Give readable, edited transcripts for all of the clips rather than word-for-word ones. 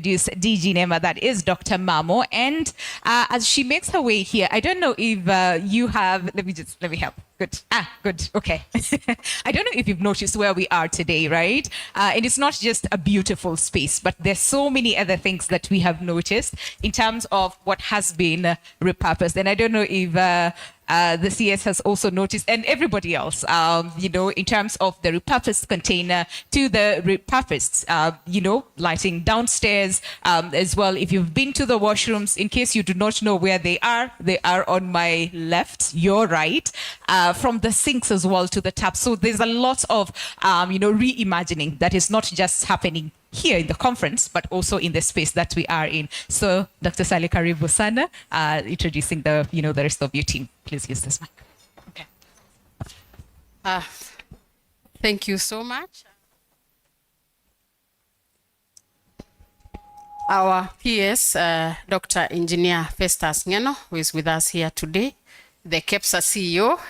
DG NEMA, that is Dr. Mamo. And as she makes her way here, I don't know if you have, let me help. Good. Good. Okay. I don't know if you've noticed where we are today, right? And it's not just a beautiful space, but there's so many other things that we have noticed in terms of what has been repurposed. And I don't know if the CS has also noticed, and everybody else, in terms of the repurposed container to the repurposed, lighting downstairs as well. If you've been to the washrooms, in case you do not know where they are on my left, your right, from the sinks as well to the taps. So there's a lot of, reimagining that is not just happening here in the conference, but also in the space that we are in. So, Dr. Sally Karibu Sana, introducing the rest of your team. Please use this mic. Okay. Thank you so much. Our PS, Dr. Engineer Festus Ngeno, who is with us here today, the KEPSA CEO,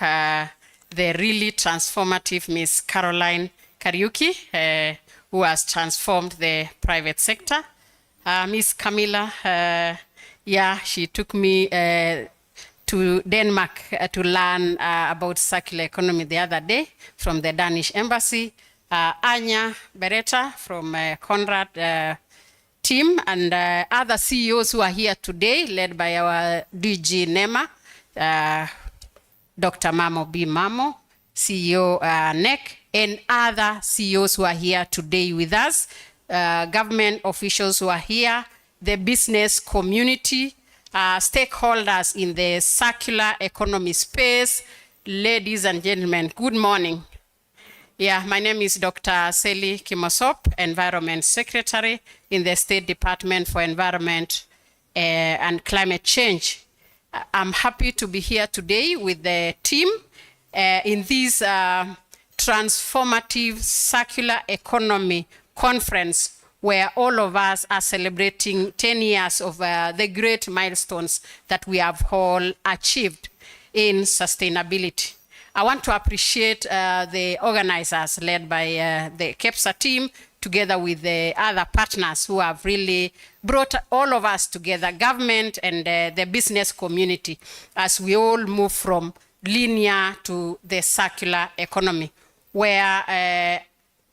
the really transformative Miss Caroline Kariuki, who has transformed the private sector. Miss Camilla, she took me to Denmark to learn about circular economy the other day from the Danish embassy. Anya Beretta from Conrad team, and other CEOs who are here today, led by our DG NEMA, Dr. Mamo B. Mamo, CEO NECC, and other CEOs who are here today with us, government officials who are here, the business community, stakeholders in the circular economy space. Ladies and gentlemen, good morning. My name is Dr. Sally Kimosop, Environment Secretary in the State Department for Environment and Climate Change. I'm happy to be here today with the team in this transformative circular economy conference, where all of us are celebrating 10 years of the great milestones that we have all achieved in sustainability. I want to appreciate the organizers led by the KEPSA team, together with the other partners who have really brought all of us together, government and the business community, as we all move from linear to the circular economy, where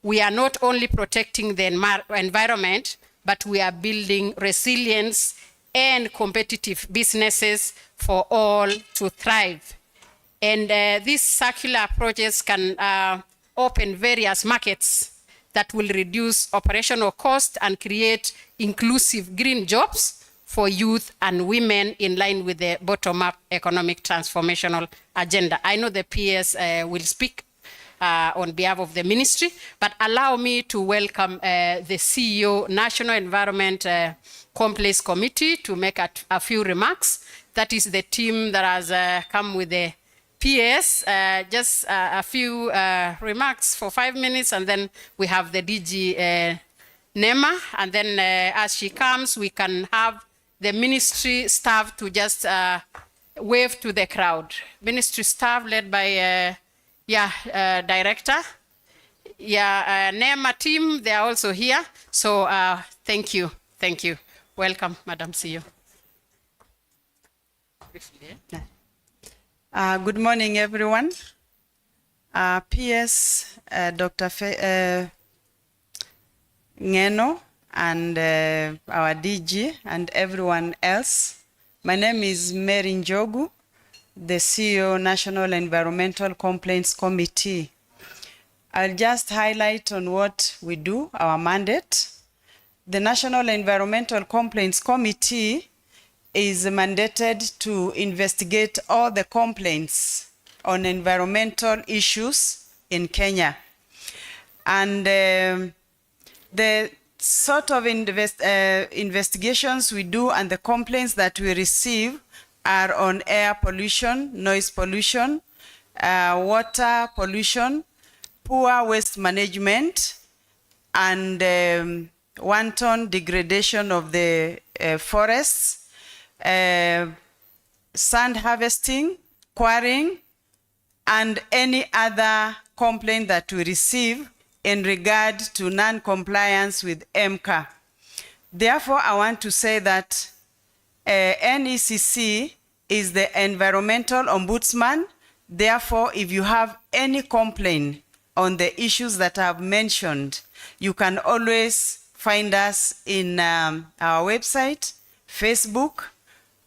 we are not only protecting the environment, but we are building resilience and competitive businesses for all to thrive. And these circular approaches can open various markets that will reduce operational cost and create inclusive green jobs for youth and women in line with the bottom-up economic transformational agenda. I know the PS will speak on behalf of the ministry, but allow me to welcome the CEO, National Environment Complex Committee, to make a few remarks. That is the team that has come with the PS, just a few remarks for 5 minutes, and then we have the DG NEMA, and then as she comes, we can have the ministry staff to just wave to the crowd. Ministry staff led by director. NEMA team, they are also here. So thank you. Welcome, Madam CEO. Good morning, everyone. PS, Dr. Ngeno, and our DG, and everyone else. My name is Mary Njogu, the CEO, National Environmental Complaints Committee. I'll just highlight on what we do, our mandate. The National Environmental Complaints Committee is mandated to investigate all the complaints on environmental issues in Kenya. And the sort of investigations we do and the complaints that we receive are on air pollution, noise pollution, water pollution, poor waste management, and wanton degradation of the forests, sand harvesting, quarrying, and any other complaint that we receive in regard to non-compliance with MCA. Therefore, I want to say that NECC is the Environmental Ombudsman. Therefore, if you have any complaint on the issues that I've mentioned, you can always find us in our website, Facebook,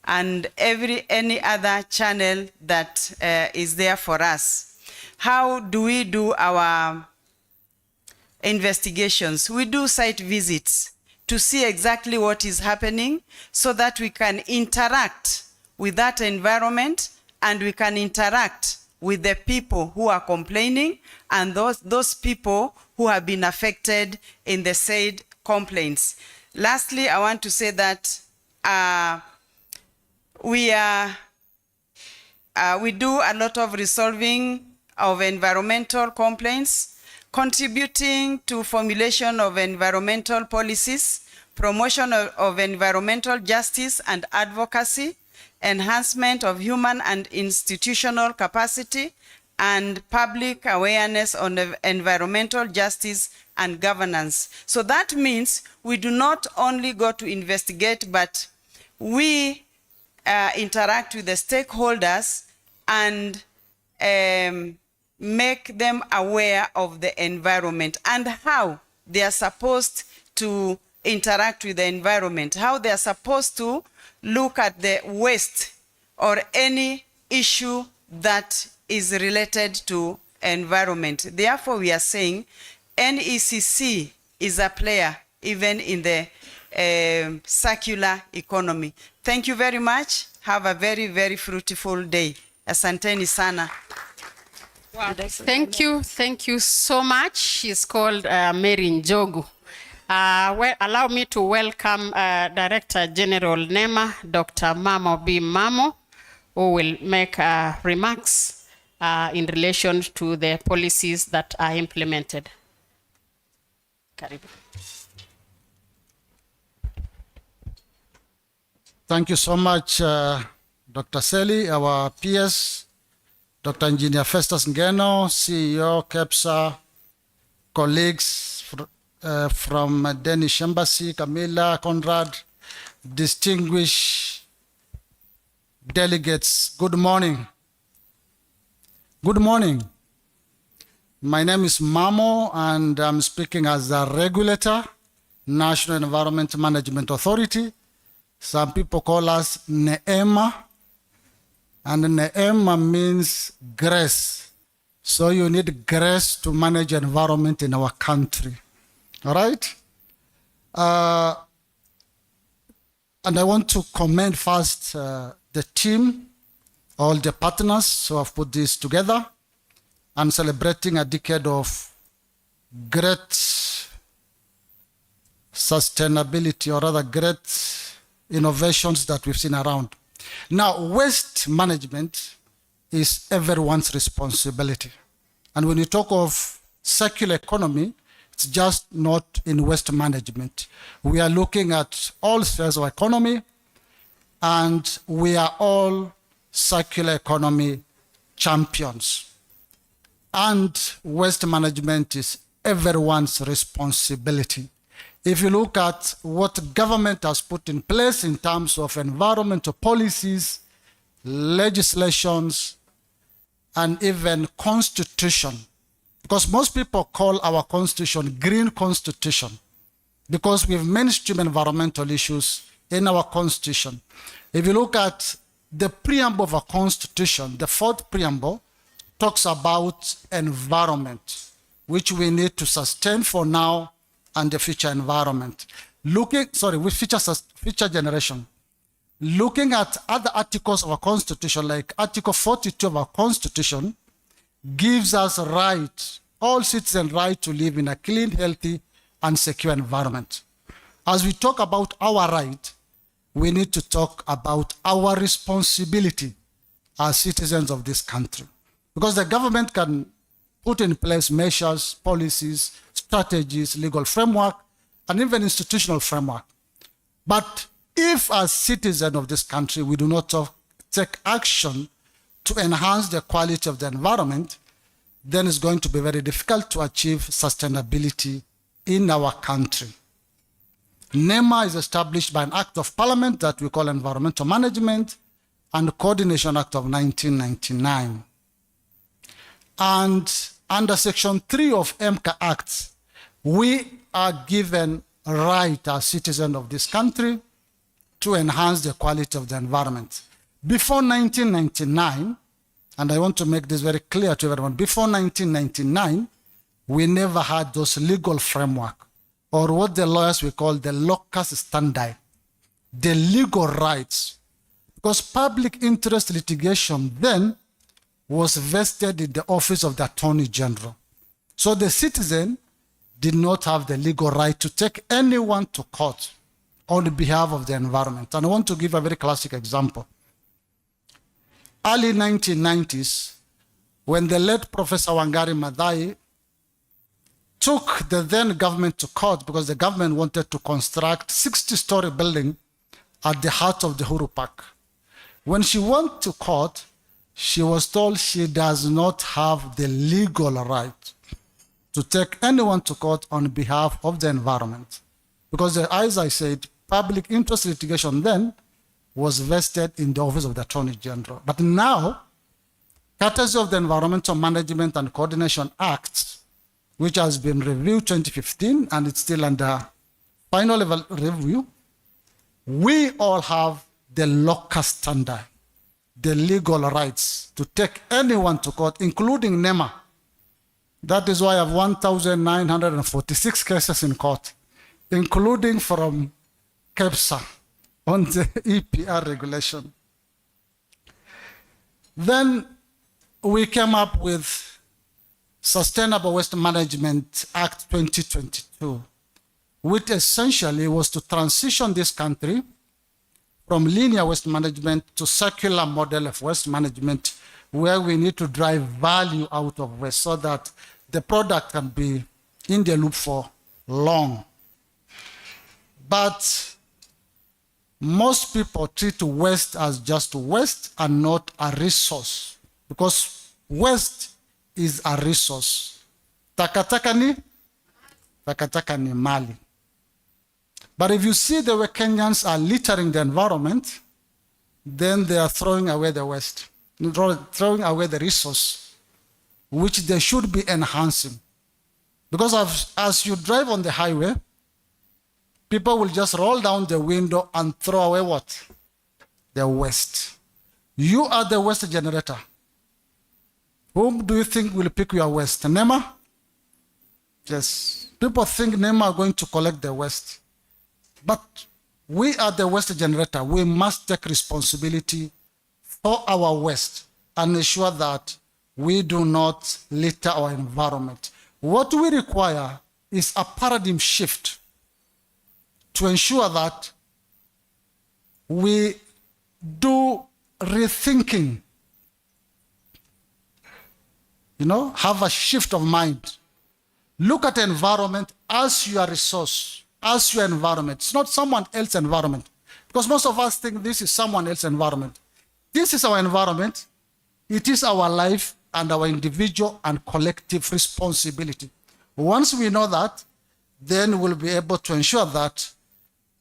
and any other channel that is there for us. How do we do our investigations? We do site visits to see exactly what is happening so that we can interact with that environment and we can interact with the people who are complaining and those people who have been affected in the said complaints. Lastly, I want to say that we do a lot of resolving of environmental complaints, contributing to formulation of environmental policies, promotion of environmental justice and advocacy, enhancement of human and institutional capacity, and public awareness on environmental justice and governance. So that means we do not only go to investigate, but we interact with the stakeholders and make them aware of the environment and how they are supposed to interact with the environment, how they are supposed to look at the waste or any issue that is related to environment. Therefore, we are saying NECC is a player even in the circular economy. Thank you very much. Have a very, very fruitful day. Asanteni sana. Wow. Thank you so much. She's called Mary Njogu. Well, allow me to welcome Director General NEMA, Dr. Mamo B. Mamo, who will make remarks in relation to the policies that are implemented. Karibu. Thank you so much, Dr. Seli, our PS, Dr. Engineer Festus Ngeno, CEO, KEPSA, colleagues from Danish Embassy, Camilla, Conrad, distinguished delegates, good morning. Good morning. My name is Mamo, and I'm speaking as a regulator, National Environment Management Authority. Some people call us NEMA, and NEMA means grace. So you need grace to manage environment in our country. All right? And I want to commend first the team, all the partners who have put this together and celebrating a decade of great sustainability, or rather great innovations that we've seen around. Now, waste management is everyone's responsibility. And when you talk of circular economy, it's just not in waste management. We are looking at all spheres of economy, and we are all circular economy champions. And waste management is everyone's responsibility. If you look at what government has put in place in terms of environmental policies, legislations, and even constitution, because most people call our constitution green constitution because we have mainstream environmental issues in our constitution. If you look at the preamble of our constitution, the fourth preamble talks about environment, which we need to sustain for now and the future environment. With future generation. Looking at other articles of our constitution, like Article 42 of our constitution, gives us right, all citizens right to live in a clean, healthy, and secure environment. As we talk about our right, we need to talk about our responsibility as citizens of this country. Because the government can put in place measures, policies, strategies, legal framework, and even institutional framework. But if as citizens of this country, we do not take action to enhance the quality of the environment, then it's going to be very difficult to achieve sustainability in our country. NEMA is established by an act of parliament that we call Environmental Management and Coordination Act of 1999. And under Section 3 of MCA Act, we are given a right as citizens of this country to enhance the quality of the environment. Before 1999, and I want to make this very clear to everyone, before 1999, we never had those legal framework, or what the lawyers will call the locus standi, the legal rights. Because public interest litigation then was vested in the office of the Attorney General. So the citizen did not have the legal right to take anyone to court on behalf of the environment. And I want to give a very classic example. Early 1990s, when the late Professor Wangari Maathai took the then government to court because the government wanted to construct 60-story building at the heart of the Uhuru Park. When she went to court, she was told she does not have the legal right to take anyone to court on behalf of the environment. Because as I said, public interest litigation then was vested in the office of the Attorney General. But now, courtesy of the Environmental Management and Coordination Act, which has been reviewed 2015 and it's still under final level review, we all have the locus standi, the legal rights to take anyone to court, including NEMA. That is why I have 1,946 cases in court, including from KEPSA on the EPR regulation. Then we came up with Sustainable Waste Management Act 2022, which essentially was to transition this country from linear waste management to circular model of waste management, where we need to drive value out of waste so that the product can be in the loop for long. But most people treat waste as just waste and not a resource, because waste is a resource. Takataka ni mali. But if you see the way Kenyans are littering the environment, then they are throwing away the waste, throwing away the resource, which they should be enhancing. Because as you drive on the highway, people will just roll down the window and throw away what? The waste. You are the waste generator. Whom do you think will pick your waste? NEMA? Yes. People think NEMA are going to collect the waste. But we are the waste generator. We must take responsibility for our waste and ensure that we do not litter our environment. What we require is a paradigm shift to ensure that we do rethinking, have a shift of mind. Look at the environment as your resource, as your environment. It's not someone else's environment. Because most of us think this is someone else's environment. This is our environment. It is our life and our individual and collective responsibility. Once we know that, then we'll be able to ensure that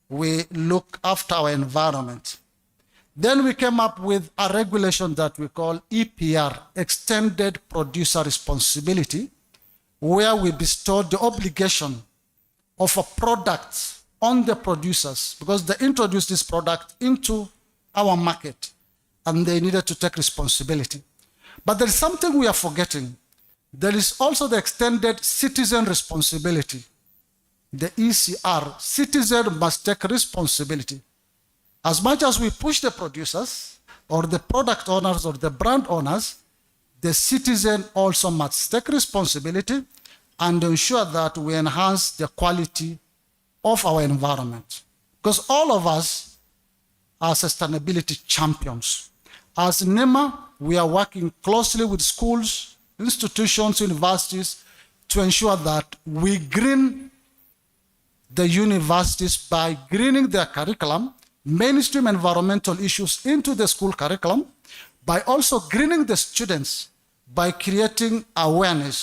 we look after our environment. Then we came up with a regulation that we call EPR, Extended Producer Responsibility, where we bestowed the obligation of a product on the producers because they introduced this product into our market and they needed to take responsibility. But there is something we are forgetting. There is also the extended citizen responsibility. The ECR, citizen must take responsibility. As much as we push the producers or the product owners or the brand owners, the citizen also must take responsibility and ensure that we enhance the quality of our environment. Because all of us are sustainability champions. As NEMA, we are working closely with schools, institutions, universities to ensure that we green the universities by greening their curriculum, mainstream environmental issues into the school curriculum, by also greening the students by creating awareness